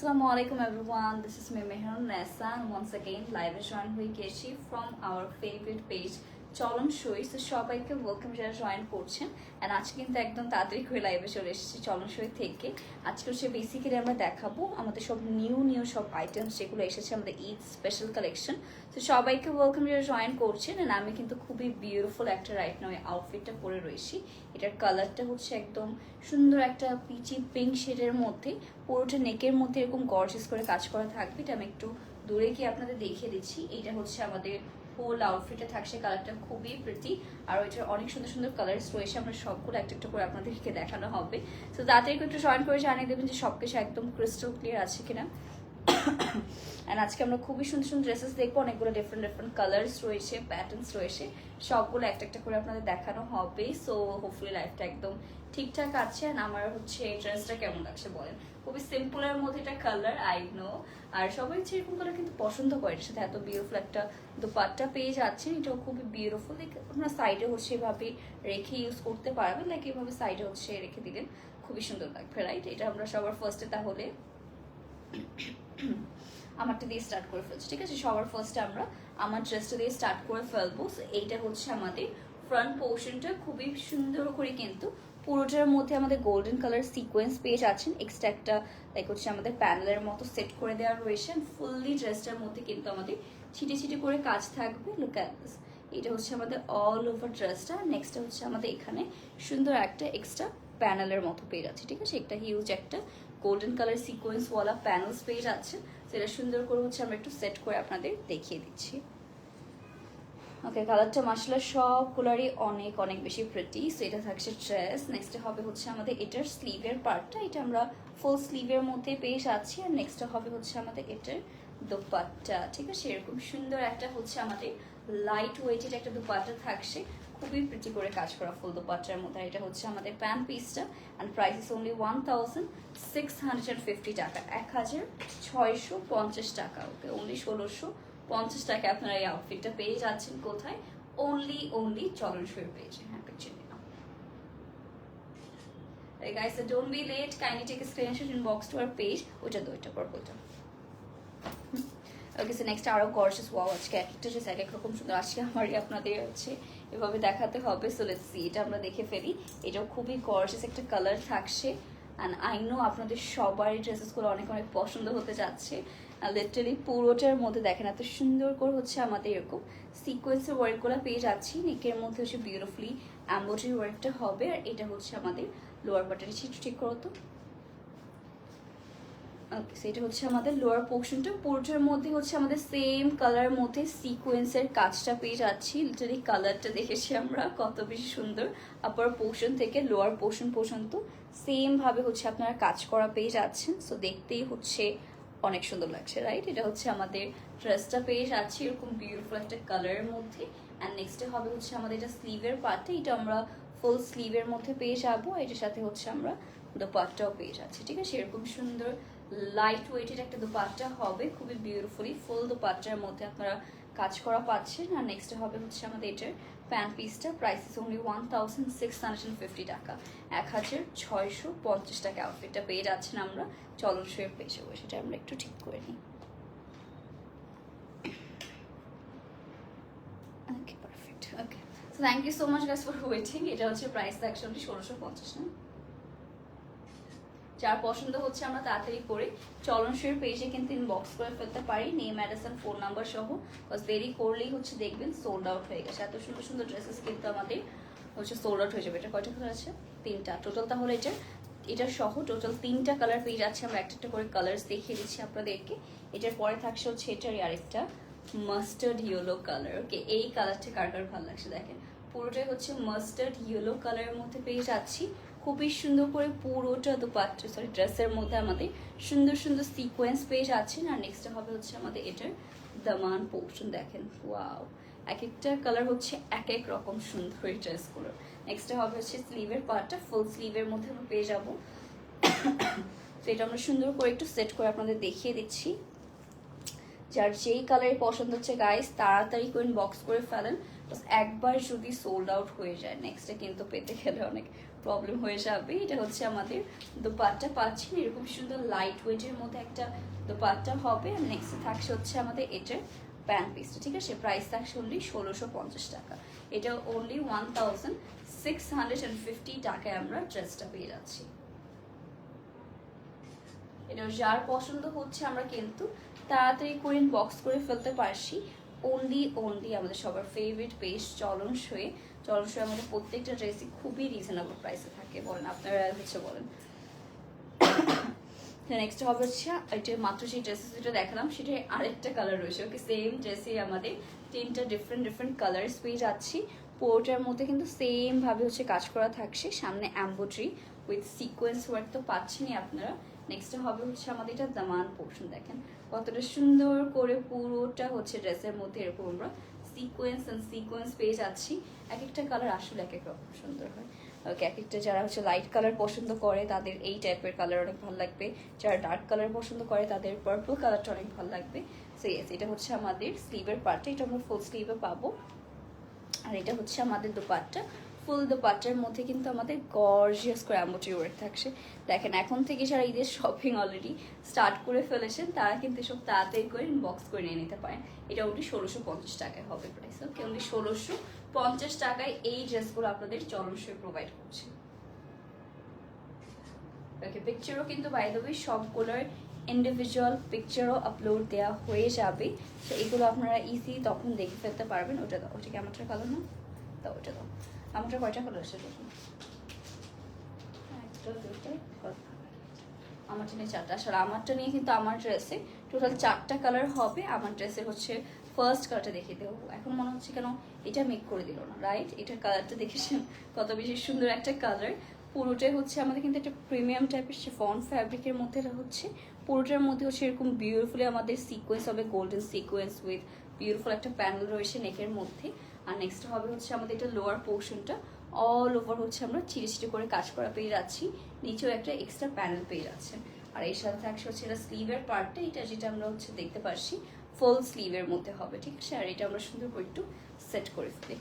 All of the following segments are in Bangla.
Assalamualaikum everyone, this is me Mehrun Nessa and once again live join হয়ে গেছি from our favorite page চলন সই। তো সবাইকে ওয়েলকাম যারা জয়েন করছেন অ্যান্ড আজকে কিন্তু একদম তাড়াতাড়ি করে লাইভে চলে এসেছি চলন সই থেকে। আজকে হচ্ছে বেসিক্যালি আমরা দেখাবো আমাদের সব নিউ সব আইটেমস যেগুলো এসেছে আমাদের ঈদ স্পেশাল কালেকশন। তো সবাইকে ওয়েলকাম যারা জয়েন করছেন অ্যান্ড আমি কিন্তু খুবই বিউটিফুল একটা রাইট নাও আউটফিটটা পরে রয়েছি। এটার কালারটা হচ্ছে একদম সুন্দর একটা পিচি পিঙ্ক শেডের মধ্যে, পুরোটা নেকের মধ্যে এরকম গর্জিয়াস করে কাজ করা থাকবে। এটা আমি একটু দূরে গিয়ে আপনাদের দেখিয়ে দিচ্ছি। এইটা হচ্ছে আমাদের হোল আউটফিটে থাকছে, কালারটা খুবই প্রিটি আর ওইটার অনেক সুন্দর সুন্দর কালার্স রয়েছে। আমরা সবগুলো একটা একটা করে আপনাদেরকে দেখানো হবে। তো তাড়াতাড়ি একটু জয়েন করে জানিয়ে দেবেন যে সব কিছু একদম ক্রিস্টাল ক্লিয়ার আছে কিনা। অ্যান্ড আজকে আমরা খুবই সুন্দর সুন্দর ড্রেসেস দেখবো, অনেকগুলো ডিফারেন্ট কালার্স রয়েছে, প্যাটার্নস রয়েছে, সবগুলো একটা একটা করে আপনাদের দেখানো হবে। সো হোপফুলি লাইফটা একদম ঠিকঠাক আছে। অ্যান্ড আমার হচ্ছে এই ড্রেসটা কেমন লাগছে বলেন। খুবই সিম্পলের মধ্যে এটা কালার আই নো, আর সবাই হচ্ছে এরকম কালার কিন্তু পছন্দ করে। এর সাথে এত বিউটিফুল একটা দোপাট্টা পেয়ে যাচ্ছেন, এটাও খুবই বিউটিফুল। আপনার সাইডে হচ্ছে এভাবে রেখে ইউজ করতে পারবেন, লাইক এভাবে সাইডে হচ্ছে রেখে দিলেন খুবই সুন্দর লাগবে, রাইট। এটা আমরা সবার ফার্স্টে তাহলে আমারটা দিয়ে স্টার্ট করে ফেলছি, ঠিক আছে। সবার ফার্স্টে আমরা আমার ড্রেসটা দিয়ে স্টার্ট করে ফেলবো। এইটা হচ্ছে আমাদের ফ্রন্ট পোর্শনটা, খুবই সুন্দর করে কিন্তু পুরোটার মধ্যে আমাদের গোল্ডেন কালার সিকোয়েন্স পেয়ে যাচ্ছেন। এক্সট্রা একটা লাইক হচ্ছে আমাদের প্যানেলের মতো সেট করে দেওয়া রয়েছে। ফুললি ড্রেসটার মধ্যে কিন্তু আমাদের ছিটে ছিটে করে কাজ থাকবে। লুক অ্যাট দিস, এটা হচ্ছে আমাদের অল ওভার ড্রেসটা। নেক্সটটা হচ্ছে আমাদের এখানে সুন্দর একটা এক্সট্রা প্যানেলের মতো পেয়ে যাচ্ছে, ঠিক আছে। একটা হিউজ একটা গোল্ডেন কালার সিকোয়েন্স ওয়ালা প্যানেলস পেয়ে যাচ্ছে। সেটা সুন্দর করে হচ্ছে আমরা একটু সেট করে আপনাদের দেখিয়ে দিচ্ছি। ওকে, কালারটা মাশাআল্লাহ সবগুলোরই অনেক অনেক বেশি প্রিটি। সো এটা থাকছে ড্রেস। নেক্সটে হবে হচ্ছে আমাদের এটার স্লিভের পার্টটা, এটা আমরা ফুল স্লিভের মধ্যে পেয়ে যাচ্ছি। আর নেক্সটটা হবে হচ্ছে আমাদের এটার দোপাট্টা, ঠিক আছে। এরকম সুন্দর একটা হচ্ছে আমাদের লাইট ওয়েটেড একটা দোপাট্টা থাকছে, খুবই প্রিটি করে কাজ করা ফুল দোপাট্টার মধ্যে। এটা হচ্ছে আমাদের প্যান্ট পিসটা অ্যান্ড প্রাইস ইস অনলি 1650 টাকা, 1650 টাকা। ওকে, অনলি 1650 টাকা আপনারা এই আউটফিটটা পেয়ে যাচ্ছেন। কোথায়? অনলি চলন সইয়ের পেজে। হ্যাঁ, পিকচার নিলাম। Hey guys, so don't be late. Kindly take a screenshot inbox to our page. ওইটা দুইটা পার্পলটা। ওকে, সো নেক্সট আরো গর্জিয়াস। ওয়াও, আজকে এক একটা ড্রেস এক এক রকম সুন্দর। আজকে আমারই আপনাদের হচ্ছে এভাবে দেখাতে হবে। সো লেটস সি, এটা আমরা দেখে ফেলি। এটাও খুবই গর্জিয়াস একটা কালার থাকছে অ্যান্ড আই নো আপনাদের সবারই ড্রেসেসগুলো অনেক অনেক পছন্দ হতে যাচ্ছে। লিটারালি পুরোটার মধ্যে দেখেন এত সুন্দর করে হচ্ছে আমাদের এরকম সিকোয়েন্সের ওয়ার্কগুলো পেয়ে যাচ্ছি। নেকের মধ্যে হচ্ছে বিউটিফুলি এমব্রয়ডারি ওয়ার্কটা হবে। আর এটা হচ্ছে আমাদের লোয়ার বাটারি ছিট, ঠিক করো তো। ওকে, সেটা হচ্ছে আমাদের লোয়ার পোর্শনটা, পুরোটার মধ্যে হচ্ছে আমাদের সেম কালার মধ্যে সিকোয়েন্সের কাজটা পেয়ে যাচ্ছি। লিটারালি কালারটা দেখেছি আমরা কত বেশি সুন্দর। আপার পোর্শন থেকে লোয়ার পোর্শন পর্যন্ত সেম ভাবে হচ্ছে আপনারা কাজ করা পেয়ে যাচ্ছেন। সো দেখতেই হচ্ছে অনেক সুন্দর লাগছে, রাইট। এটা হচ্ছে আমাদের ড্রেসটা পেয়ে যাচ্ছি এরকম বিউটিফুল একটা কালারের মধ্যে। অ্যান্ড নেক্সটে হবে হচ্ছে আমাদের এটা স্লিভের পার্টটা, এটা আমরা ফুল স্লিভের মধ্যে পেয়ে যাবো। এটার সাথে হচ্ছে আমরা দোপাট্টাও পেয়ে যাচ্ছি, ঠিক আছে। এরকম সুন্দর লাইট ওয়েটেড একটা দোপাট্টা হবে, খুবই বিউটিফুলি ফুল দোপাট্টার মধ্যে আপনারা কাজ করা পাচ্ছেন। আর নেক্সট হবে হচ্ছে আমাদের এটার প্যান্ট পিসটা, প্রাইস ইস অনলি 1650 টাকা, 1650 টাকা আউটফিটটা পেয়ে যাচ্ছেন আমরা চলন সইয়ের পেজে। সেটা আমরা একটু ঠিক করে নিই। Okay, perfect. Okay, so thank you so much guys for waiting. এটা হচ্ছে প্রাইস থাকছে অনলি 1650 না। যার পছন্দ হচ্ছে আমরা তাড়াতাড়ি করে চলন সইয়ের পেজে কিন্তু ইনবক্স করে ফেলতে পারি, নেম অ্যাড্রেস আর ফোন নাম্বার সহ। বিকজ দেরি করলেই হচ্ছে দেখবেন সোল্ড আউট হয়ে গেছে। এত সুন্দর সুন্দর ড্রেসেস কিন্তু আমাদের হচ্ছে সোল্ড আউট হয়ে যাবে। এটা কয়টা কালার আছে? 3টা টোটাল। তাহলে এটা সহ টোটাল 3টা কালার পেয়ে যাচ্ছে। আমরা একটা একটা করে কালার্স দেখিয়ে দিচ্ছি আপনাদেরকে। এটার পরে থাকছে হচ্ছে এটারই আরেকটা মাস্টার্ড ইয়েলো কালার। ওকে, এই কালারটা কার কার ভালো লাগছে দেখেন, পুরোটাই হচ্ছে মাস্টার্ড ইয়েলো কালারের মধ্যে পেয়ে যাচ্ছি। খুবই সুন্দর করে পুরোটা দোপাট্টা ড্রেসের মধ্যে আমাদের সুন্দর সুন্দর সিকোয়েন্স পেয়ে যাচ্ছেন। আর নেক্সট হবে হচ্ছে আমাদের এটার দামান পোর্শন। দেখেন ওয়াও, এক একটা কালার হচ্ছে এক এক রকম সুন্দর এই ড্রেসগুলো। নেক্সট হবে হচ্ছে স্লিভের পার্টটা, ফুল স্লিভের মধ্যে আমরা পেয়ে যাবো। তো এটা আমরা সুন্দর করে একটু সেট করে আপনাদের দেখিয়ে দিচ্ছি। যার যেই কালারে পছন্দ হচ্ছে গাইস তাড়াতাড়ি করে বক্স করে ফেলেন। একবার যদি সোল্ড আউট হয়ে যায় নেক্সটে কিন্তু পেতে গেলে অনেক প্রবলেম হয়ে যাবে। এটা হচ্ছে আমাদের দোপাট্টা পাচ্ছেন, এরকম সুন্দর লাইট ওয়েটের মধ্যে একটা দোপাট্টা হবে। আর নেক্সট থাকছে হচ্ছে আমাদের এটার প্যান্ট পিসটা, ঠিক আছে? প্রাইস থাকছে অনলি 1650 টাকা। এটা অনলি 1650 টাকায় আমরা ড্রেসটা পেয়ে যাচ্ছি। এটা যার পছন্দ হচ্ছে আমরা কিন্তু তাড়াতাড়ি করে বক্স করে ফেলতে পারছি। অনলি আমাদের সবার ফেভারিট পেজ চলন শোয়ে। চলন শোয়ে আমাদের প্রত্যেকটা ড্রেসই খুবই রিজনেবল প্রাইসে থাকে। বলেন আপনারা হচ্ছে বলেন। নেক্সট হবে হচ্ছে এটা মাত্র সেই ড্রেসেস যেটা দেখালাম সেটা আরেকটা কালার রয়েছে। ওকে, সেম ড্রেসে আমাদের তিনটা ডিফারেন্ট কালার্স পেয়ে যাচ্ছি। পুরোটার মধ্যে কিন্তু সেম ভাবে হচ্ছে কাজ করা থাকছে। সামনে এমব্রয়ডারি উইথ সিকোয়েন্স ওয়ার্ক তো পাচ্ছেনই আপনারা। নেক্সট হবে হচ্ছে আমাদের এটা দামান পোর্শন, দেখেন কতটা সুন্দর করে পুরোটা হচ্ছে ড্রেসের মধ্যে এরকম আমরা সিকোয়েন্স পেয়ে যাচ্ছি। এক একটা কালার আসলে এক এক রকম সুন্দর হয়। ওকে, এক একটা যারা হচ্ছে লাইট কালার পছন্দ করে তাদের এই টাইপের কালার অনেক ভালো লাগবে, যারা ডার্ক কালার পছন্দ করে তাদের পার্পল কালারটা অনেক ভালো লাগবে। সো ইয়েস, এটা হচ্ছে আমাদের স্লিভের পার্টটা, এটা আমরা ফুল স্লিভে পাবো। আর এটা হচ্ছে আমাদের দোপাট্টা। ফুল দোপাট্টার মধ্যে কিন্তু আমাদের গর্জিয়াস করে এমব্রয়ডারি ওয়ার্ক থাকছে। দেখেন এখন থেকে যারা ঈদের শপিং অলরেডি স্টার্ট করে ফেলেছেন তারা কিন্তু এসব তাড়াতাড়ি করে বক্স করে নিয়ে নিতে পারেন। এটা অনলি 1650 টাকায় হবে প্রাইস। ওকে, অনলি 1650 টাকায় এই ড্রেসগুলো আপনাদের চলন শোয়ে প্রোভাইড করছে। ওকে, পিকচারও কিন্তু বাই দ্য ওয়ে সবগুলোর ইন্ডিভিজুয়াল পিকচারও আপলোড দেওয়া হয়ে যাবে। তো এগুলো আপনারা ইজি তখন দেখে ফেলতে পারবেন। ওটা দাও, ওটা কি আমারটা কালার না? দাও ওটা দাও। আমারটা কয়টা কালার আছে? একটা, দুটো, আমারটা নিয়ে 4টা। আসলে আমারটা নিয়ে কিন্তু আমার ড্রেসে টোটাল 4টা কালার হবে। আমার ড্রেসের হচ্ছে ফার্স্ট কালারটা দেখিয়ে দেবো। এখন মনে হচ্ছে কেন এটা মেক করে দিল না, রাইট? এটার কালারটা দেখেছেন কত বেশি সুন্দর একটা কালার। পুরোটাই হচ্ছে আমাদের কিন্তু একটা প্রিমিয়াম টাইপের শিফন ফ্যাব্রিকের মধ্যে হচ্ছে। পুরোটার মধ্যে হচ্ছে এরকম বিউটিফুলি আমাদের সিকোয়েন্স হবে, গোল্ডেন সিকোয়েন্স উইথ বিউটিফুল একটা প্যানেল রয়েছে নেকের মধ্যে। আর নেক্সট হবে হচ্ছে আমাদের এটা লোয়ার পোর্শনটা অল ওভার হচ্ছে আমরা চিড়ে করে কাজ করা পেয়ে যাচ্ছি। নিচেও একটা এক্সট্রা প্যানেল পেয়ে যাচ্ছেন। আর এর সাথে থাকছে হচ্ছে এটা স্লিভের পার্টটা, এটা যেটা আমরা হচ্ছে দেখতে পাচ্ছি ফুল স্লিভের মধ্যে হবে, ঠিক আছে? আর এটা আমরা সুন্দর করে একটু সেট করে ফেলি।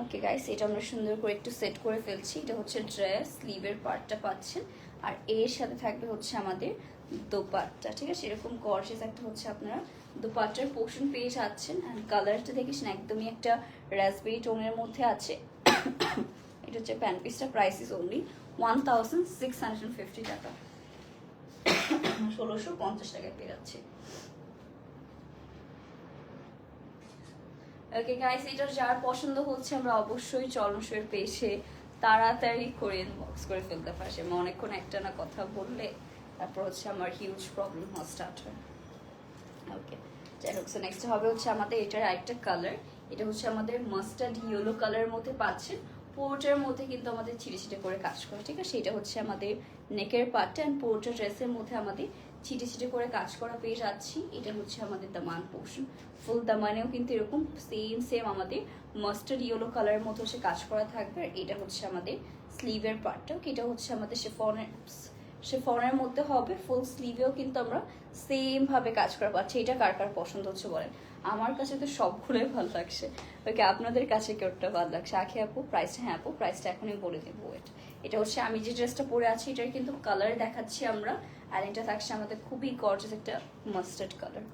ওকে গাইস, এটা আমরা সুন্দর করে একটু সেট করে ফেলছি। এটা হচ্ছে ড্রেস, স্লিভের পার্টটা পাচ্ছেন। আর এর সাথে থাকবে হচ্ছে আমাদের দোপাট্টা, ঠিক আছে? এরকম গর্জিয়াস একটা হচ্ছে আপনারা দোপাট্টার পোর্শন পেয়ে যাচ্ছেন। অ্যান্ড কালারটা দেখেছেন একদমই একটা রাসবেরি টোনের মধ্যে আছে। এটা হচ্ছে প্যান্ট পিসটা, প্রাইস ইজ অনলি 1650 টাকা। 1650 টাকায় পেয়ে যাচ্ছে। ওকে গাইস, এটা যার পছন্দ হচ্ছে আমরা অবশ্যই চলন শোয়ের পেজে তাড়াতাড়ি করে ইনবক্স করে ফেলতে পারছি। আমি অনেকক্ষণ একটা না কথা বললে তারপর হচ্ছে আমার হিউজ প্রবলেম হওয়া স্টার্ট হয়। ওকে, যাই হোক, নেক্সট হবে হচ্ছে আমাদের এটার আরেকটা কালার। এটা হচ্ছে আমাদের মাস্টার্ড ইয়েলো কালারের মধ্যে পাচ্ছেন। পুরোটার মধ্যে কিন্তু আমাদের চিড়ে করে কাজ করা, ঠিক আছে? এটা হচ্ছে আমাদের নেকের পার্টটা। অ্যান্ড পুরোটা ড্রেসের মধ্যে আমাদের চিটে করে কাজ করা পেয়ে যাচ্ছি। এটা হচ্ছে আমাদের দামান পোর্শন। ফুল দামানেও কিন্তু এরকম সেম আমাদের মাস্টার্ড ইয়েলো কালারের মধ্যে হচ্ছে কাজ করা থাকবে। আর এটা হচ্ছে আমাদের স্লিভের পার্টটা। এটা হচ্ছে আমাদের শিফনের মধ্যে হবে। ফুল স্লিভেও কিন্তু আমরা সেম ভাবে কাজ করা পাচ্ছি। এটা কার কার পছন্দ হচ্ছে বলেন? আমার কাছে তো সবগুলোই ভালো লাগছে। ওকে, আপনাদের কাছে কেউটা ভালো লাগছে? আখি আপু প্রাইসটা? হ্যাঁ আপু, প্রাইসটা এখনই বলে দেবো। এটা হচ্ছে আমি যে ড্রেসটা পরে আছি এটার কিন্তু কালার দেখাচ্ছি আমরা। আর এটা থাকছে আমাদের খুবই গর্জিয়াস একটা মাস্টার্ড কালার।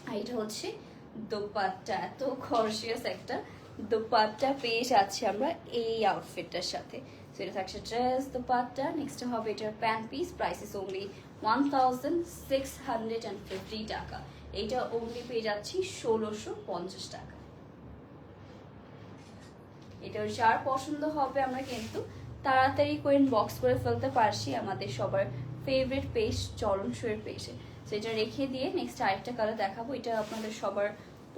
আর এটা হচ্ছে দোপাট্টা, এত গর্জিয়াস একটা দোপাট্টা পেয়ে যাচ্ছি আমরা এই আউটফিটটার সাথে। এটা থাকছে ড্রেস, দোপাট্টা। নেক্সট হবে এটার pant piece, price is only 1650 টাকা। এইটা অনলি পেয়ে যাচ্ছি 1650 টাকা। এটা যার পছন্দ হবে আমরা কিন্তু তাড়াতাড়ি করে বক্স করে ফেলতে পারছি আমাদের সবার ফেভারিট পেজ চলন শোয়ের পেজে। তো এটা রেখে দিয়ে নেক্সট আরেকটা কালার দেখাবো। এটা আপনাদের সবার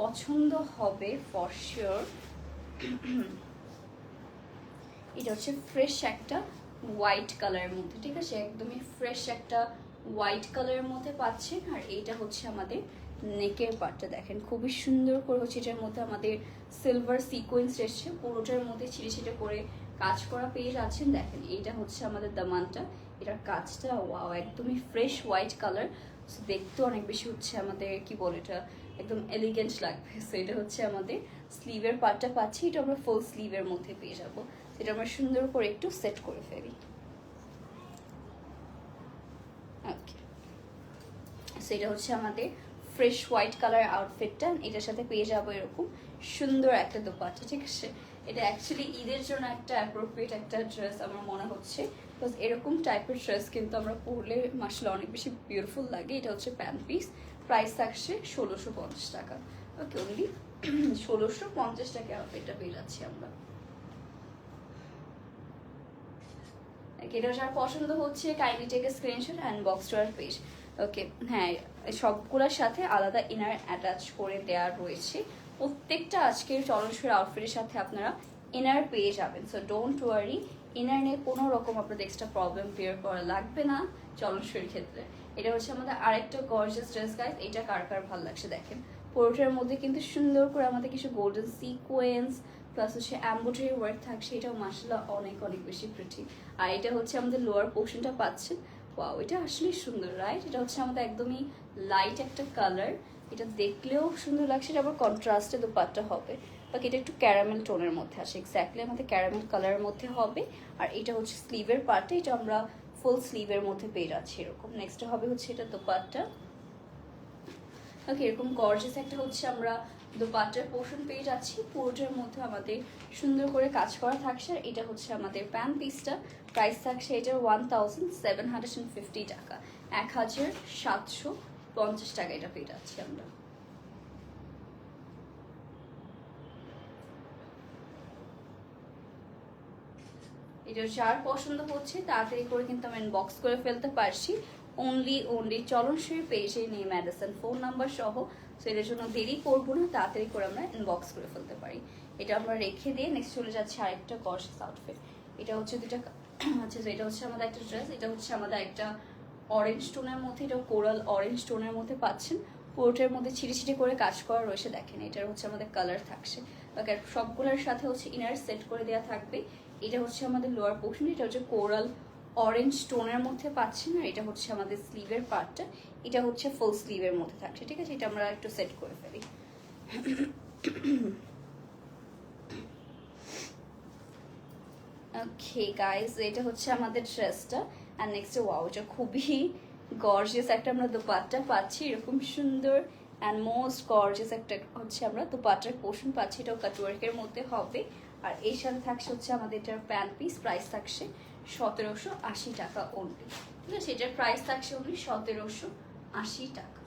পছন্দ হবে ফর শিওর। এটা হচ্ছে ফ্রেশ একটা হোয়াইট কালারের মধ্যে, ঠিক আছে? একদমই ফ্রেশ একটা হোয়াইট কালারের মধ্যে পাচ্ছেন। আর এইটা হচ্ছে আমাদের নেকের পার্টটা, দেখেন খুবই সুন্দর করে হচ্ছে এটার মধ্যে আমাদের সিলভার সিকোয়েন্স এসছে। পুরোটার মধ্যে ছিটে করে কাজ করা পেয়ে যাচ্ছেন। দেখেন এইটা হচ্ছে আমাদের দামানটা, এটার কাজটা ওয়াও, একদমই ফ্রেশ হোয়াইট কালার। দেখতে অনেক বেশি হচ্ছে আমাদের কি বলে এটা একদম এলিগেন্ট লাগবে। সো এটা হচ্ছে আমাদের স্লিভের পার্টটা পাচ্ছি, এটা আমরা ফুল স্লিভের মধ্যে পেয়ে যাবো। সেটা আমরা সুন্দর করে একটু সেট করে ফেলি। ওকে, সেটা হচ্ছে আমাদের ফ্রেশ হোয়াইট কালার আউটফিটটা। এটার সাথে পেয়ে যাবো এরকম সুন্দর একটা দোপাট্টা, ঠিক আছে? এটা অ্যাকচুয়ালি ঈদের জন্য একটা অ্যাপ্রোপ্রিয়েট একটা ড্রেস আমার মনে হচ্ছে, বিকজ এরকম টাইপের ড্রেস কিন্তু আমরা পরলে মাসাল্লাহ অনেক বেশি বিউটিফুল লাগে। এটা হচ্ছে প্যান্ট পিস, প্রাইস থাকছে 1650 টাকা। ওকে, অনলি 1650 টাকা আউটফিটটা পেয়ে যাচ্ছি আমরা। এটা যার পছন্দ হচ্ছে kindly take a screenshot and box to our page. Okay, হ্যাঁ, সবগুলোর সাথে আলাদা ইনার অ্যাটাচ করে দেওয়া রয়েছে। প্রত্যেকটা আজকের চলনসই আউটফিটের সাথে আপনারা ইনার পেয়ে যাবেন। সো ডোন্ট ওয়ারি, ইনার নিয়ে কোনো রকম আপনাদের এক্সট্রা প্রবলেম ক্লিয়ার করা লাগবে না চলনসইয়ের ক্ষেত্রে। এটা হচ্ছে আমাদের আরেকটা গর্জিয়াস ড্রেস গাইস। এটা কার কার ভালো লাগছে দেখেন, পুরোটার মধ্যে কিন্তু সুন্দর করে আমাদের কিছু গোল্ডেন সিকোয়েন্স প্লাস হচ্ছে এমব্রয়ডারি ওয়ার্ক থাকছে। এটাও মাসাল্লাহ অনেক অনেক বেশি প্রিটি। আর এটা হচ্ছে আমাদের লোয়ার পোর্শনটা পাচ্ছেন। ওয়াও, এটা আসলেই সুন্দর, রাইট? এটা হচ্ছে আমাদের একদমই লাইট একটা কালার, এটা দেখলেও সুন্দর লাগছে। এটা আবার কন্ট্রাস্টে দোপাট্টা হবে, বাকি এটা একটু ক্যারামেল টোনের মধ্যে আসে, এক্স্যাক্টলি আমাদের ক্যারামেল কালারের মধ্যে হবে। আর এটা হচ্ছে স্লিভের পার্টটা, এটা আমরা ফুল স্লিভের মধ্যে পেয়ে যাচ্ছি এরকম। নেক্সট হবে হচ্ছে এটা দোপাট্টা। ওকে, এরকম গর্জিয়াস একটা হচ্ছে আমরা দোপাট্টার পোর্শন পেয়ে যাচ্ছি। পুরোটার মধ্যে আমাদের সুন্দর করে কাজ করা থাকছে। আর এটা হচ্ছে আমাদের প্যান্ট পিসটা, প্রাইস থাকছে এটার 1750 টাকা, 1750 টাকা এটা পেয়ে যাচ্ছি আমরা। এটা যার পছন্দ হচ্ছে তাড়াতাড়ি করে কিন্তু আমরা ইনবক্স করে ফেলতে পারছি। অনলি চলনসই পেজে নেম অ্যাড্রেস ফোন নাম্বার সহ। সো এটার জন্য দেরি করবো না, তাড়াতাড়ি করে আমরা ইনবক্স করে ফেলতে পারি। এটা আমরা রেখে দিয়ে নেক্সট চলে যাচ্ছে আরেকটা গর্জিয়াস আউটফিট। এটা হচ্ছে দুটা আচ্ছা, এটা হচ্ছে আমাদের একটা ড্রেস। এটা হচ্ছে আমাদের একটা অরেঞ্জ টোনের মধ্যে, এটা কোরাল অরেঞ্জ টোনের মধ্যে পাচ্ছেন। পুরোটার মধ্যে ছিটি ছিটি করে কাজ করা রয়েছে দেখেন। এটার হচ্ছে আমাদের কালার থাকছে, সবগুলোর সাথে হচ্ছে ইনার সেট করে দেওয়া থাকবে। এটা হচ্ছে আমাদের লোয়ার পোর্শন, এটা হচ্ছে কোরাল অরেঞ্জ টোনের মধ্যে পাচ্ছেন। আর এটা হচ্ছে আমাদের স্লিভের পার্টটা, এটা হচ্ছে ফুল স্লিভের মধ্যে থাকছে, ঠিক আছে? এটা আমরা একটু সেট করে ফেলি। ওকে গাইস, এটা হচ্ছে আমাদের ড্রেসটা। আর নেক্সট, ওয়াও, এটা খুবই গর্জিয়াস একটা আমরা দোপাট্টা পাচ্ছি, এরকম সুন্দর অ্যান্ড মোস্ট গর্জিয়াস একটা হচ্ছে আমরা দোপাট্টার পোর্শন পাচ্ছি। এটাও কাটওয়ার্কের মধ্যে হবে। আর এর সাথে থাকছে হচ্ছে আমাদের এটার প্যান্ট পিস, প্রাইস থাকছে 1780 টাকা অনলি, ঠিক আছে? এটার প্রাইস থাকছে অনলি 1780 টাকা।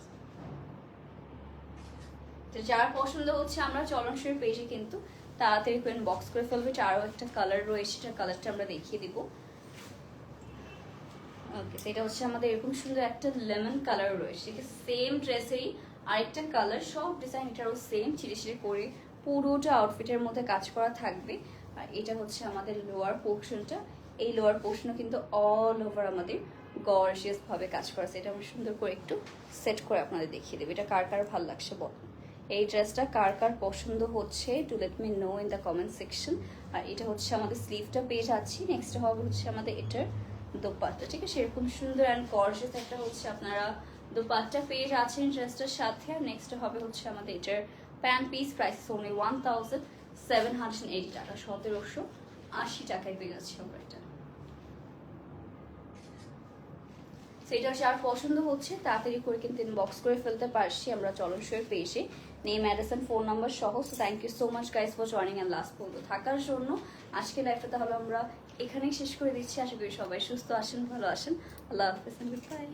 তো যার পছন্দ হচ্ছে আমরা চলনসই পেজে কিন্তু তাড়াতাড়ি করে বক্স করে ফেলবে। এটা আরও একটা কালার রয়েছে, এটার কালারটা আমরা দেখিয়ে দিব। ওকে, সেটা হচ্ছে আমাদের এরকম সুন্দর একটা লেমন কালার রয়েছে, সেম ড্রেসেরই আরেকটা কালার। সব ডিজাইন এটারও সেম ছিঁড়ে ছিঁড়ে করে পুরোটা আউটফিটের মধ্যে কাজ করা থাকবে। আর এটা হচ্ছে আমাদের লোয়ার পোর্শনটা। এই লোয়ার পোর্শনও কিন্তু অল ওভার আমাদের গর্জিয়াস ভাবে কাজ করা আছে। এটা আমরা সুন্দর করে একটু সেট করে আপনাদের দেখিয়ে দেবো। এটা কার কার ভালো লাগছে বলুন, এই ড্রেসটা কার কার পছন্দ হচ্ছে, to let me know in the comment section. আর এটা হচ্ছে আমাদের স্লিভটা পেয়ে যাচ্ছি। নেক্সট হবে হচ্ছে আমাদের এটার দোপাট্টা, ঠিক আছে? এরকম সুন্দর অ্যান্ড গর্জিয়াস একটা হচ্ছে আপনারা দোপাট্টা পেয়ে যাচ্ছেন ড্রেসটার সাথে। আর নেক্সট হবে হচ্ছে আমাদের এটার প্যান্ট পিস, প্রাইস অনলি 1780 টাকা, 1780 টাকায় পেয়ে যাচ্ছি আমরা এটা। সেটা যার পছন্দ হচ্ছে তাড়াতাড়ি করে কিন্তু ইনবক্স করে ফেলতে পারছি আমরা চলনসই পেজে name address and phone number সহ। So thank you so much guys for joining and last পর্যন্ত থাকার জন্য। আজকে লাইফটা তাহলে আমরা এখানেই শেষ করে দিচ্ছি। আশা করি সবাই সুস্থ আসেন, ভালো আসেন। আল্লাহ হাফেজ, বাই।